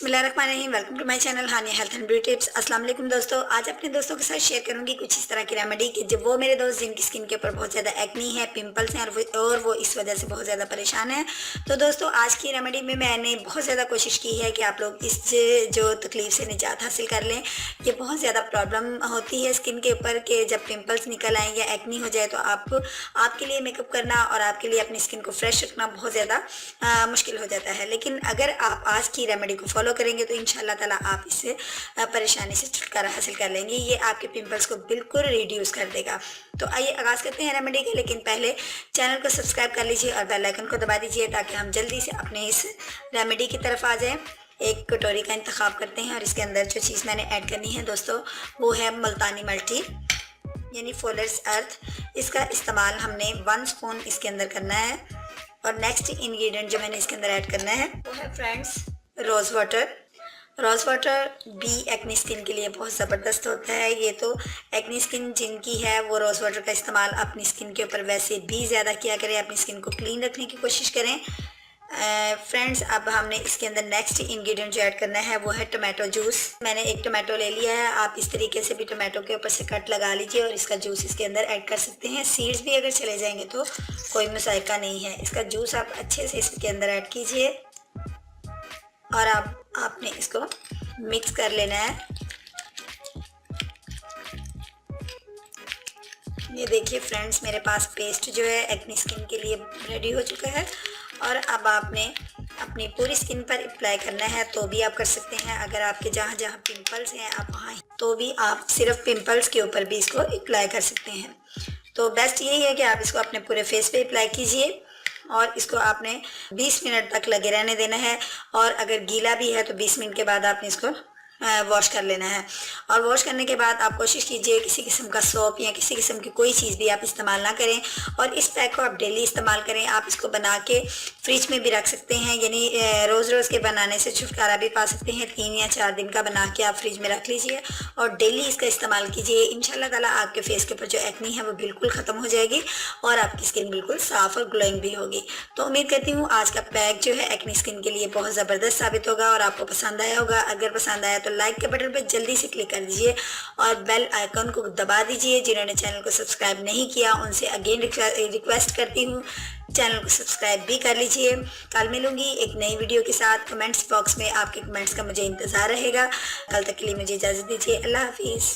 बिस्मिल्लाहिर्रहमानिर्रहीम। Welcome to my channel Hania health and beauty tips. अस्सलाम वालेकुम दोस्तों, आज अपने दोस्तों के साथ शेयर करूंगी कुछ इस तरह की रेमेडी कि जब वो मेरे दोस्त जिनकी स्किन के ऊपर बहुत ज़्यादा एक्नी है, पिंपल्स हैं और वो इस वजह से बहुत ज़्यादा परेशान है। तो दोस्तों आज की रेमेडी में मैंने बहुत ज़्यादा कोशिश की है कि आप लोग इस जो तकलीफ से निजात हासिल कर लें। ये बहुत ज़्यादा प्रॉब्लम होती है स्किन के ऊपर कि जब पिम्पल्स निकल आए या एक्नी हो जाए तो आपके लिए मेकअप करना और आपके लिए अपनी स्किन को फ्रेश रखना बहुत ज़्यादा मुश्किल हो जाता है। लेकिन अगर आप आज की रेमेडी को फॉलो करेंगे तो इंशाल्लाह ताला आप इससे परेशानी से छुटकारा हासिल कर लेंगे। ये आपके पिंपल्स को बिल्कुल रिड्यूस कर देगा। तो आइए आगाज़ करते हैं रेमेडी के, लेकिन पहले चैनल को सब्सक्राइब कर लीजिए और बेल आइकन को दबा दीजिए ताकि हम जल्दी से अपने इस रेमेडी की तरफ आ जाएँ। एक कटोरी का इंतखाब करते हैं और इसके अंदर जो चीज़ मैंने ऐड करनी है दोस्तों वो है मुल्तानी मल्टी यानी फुलर्स अर्थ। इसका इस्तेमाल हमने 1 स्पून इसके अंदर करना है। और नेक्स्ट इंग्रेडिएंट जो मैंने इसके अंदर ऐड करना है वो है friends rose water. Rose water भी एक्नी स्किन के लिए बहुत ज़बरदस्त होता है। ये तो एक्नी स्किन जिनकी है वो रोज़ वाटर का इस्तेमाल अपनी स्किन के ऊपर वैसे भी ज़्यादा किया करें, अपनी स्किन को क्लीन रखने की कोशिश करें। फ्रेंड्स अब हमने इसके अंदर नेक्स्ट इंग्रेडिएंट जो ऐड करना है वो है टमाटो जूस। मैंने एक टमाटो ले लिया है, आप इस तरीके से भी टमाटो के ऊपर से कट लगा लीजिए और इसका जूस इसके अंदर ऐड कर सकते हैं। सीड्स भी अगर चले जाएंगे तो कोई मसाइका नहीं है। इसका जूस आप अच्छे से इसके अंदर ऐड कीजिए और आपने इसको मिक्स कर लेना है। ये देखिए फ्रेंड्स मेरे पास पेस्ट जो है एक्नी स्किन के लिए रेडी हो चुका है और अब आपने अपनी पूरी स्किन पर अप्लाई करना है तो भी आप कर सकते हैं। अगर आपके जहाँ जहाँ पिंपल्स हैं आप वहाँ तो भी आप सिर्फ पिंपल्स के ऊपर भी इसको अप्लाई कर सकते हैं। तो बेस्ट यही है कि आप इसको अपने पूरे फेस पे अप्लाई कीजिए और इसको आपने 20 मिनट तक लगे रहने देना है। और अगर गीला भी है तो 20 मिनट के बाद आपने इसको वॉश कर लेना है। और वॉश करने के बाद आप कोशिश कीजिए किसी किस्म का सोप या किसी किस्म की कोई चीज़ भी आप इस्तेमाल ना करें और इस पैक को आप डेली इस्तेमाल करें। आप इसको बना के फ्रिज में भी रख सकते हैं, यानी रोज़ रोज़ के बनाने से छुटकारा भी पा सकते हैं। 3 या 4 दिन का बना के आप फ्रिज में रख लीजिए और डेली इसका इस्तेमाल कीजिए। इंशाल्लाह ताला आपके फेस के ऊपर जो एक्नी है वो बिल्कुल ख़त्म हो जाएगी और आपकी स्किन बिल्कुल साफ़ और ग्लोइंग भी होगी। तो उम्मीद करती हूँ आज का पैक जो है एक्नी स्किन के लिए बहुत ज़बरदस्त साबित होगा और आपको पसंद आया होगा। अगर पसंद आया तो लाइक के बटन पर जल्दी से क्लिक कर दीजिए और बेल आइकन को दबा दीजिए। जिन्होंने चैनल को सब्सक्राइब नहीं किया उनसे अगेन रिक्वेस्ट करती हूँ चैनल को सब्सक्राइब भी कर लीजिए। कल मिलूंगी एक नई वीडियो के साथ। कमेंट्स बॉक्स में आपके कमेंट्स का मुझे इंतज़ार रहेगा। कल तक के लिए मुझे इजाज़त दीजिए। अल्लाह हाफिज़।